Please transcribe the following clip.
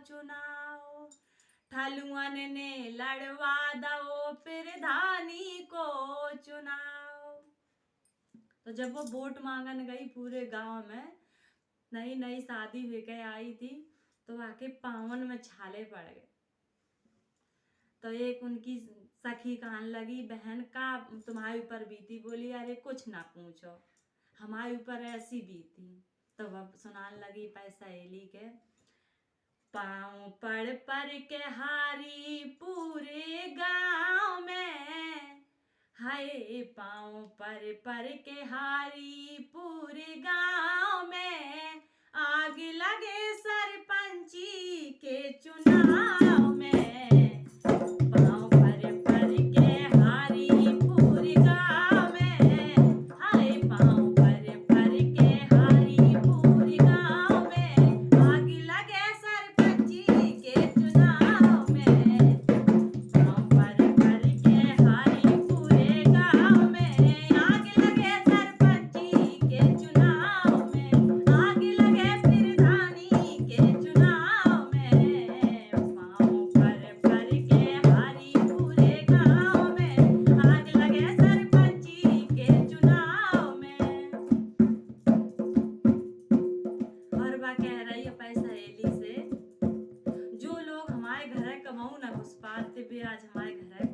चुनाव। ठलुअन ने लड़वा दो प्रधानी को चुनाव। तो जब वो वोट मांगन गई पूरे गांव में, नई नई शादी होके आई थी, तो आके पावन में छाले पड़ गए। तो एक उनकी सखी कहने लगी, बहन का तुम्हारे ऊपर बीती? बोली, अरे कुछ ना पूछो, हमारे ऊपर ऐसी बीती। तो वह सुनाने लगी सहेली के, पाँव पड़ के हारी पूरे गांव में, हाय पाँव पड़ के हारी पूरे गांव में, आग लगे सरपंची के चुनाव में। पाँव पड़ के हारी पूरे गांव में, हाय पाँव पड़ के हारी पूरे गांव में, आग लगे सरपंची के चुनाव में। पाँव पड़ के हारी पूरे गांव में, आग लगे सरपंची के चुनाव में, आग लगे प्रधानी के चुनाव में। पाँव पड़ के हारी पूरे गांव में, आग लगे सरपंची के चुनाव में। और वह कह रही है सहेली से, जो लोग हमारे घर कमाऊ न घुस पाते, वे आज हमारे घर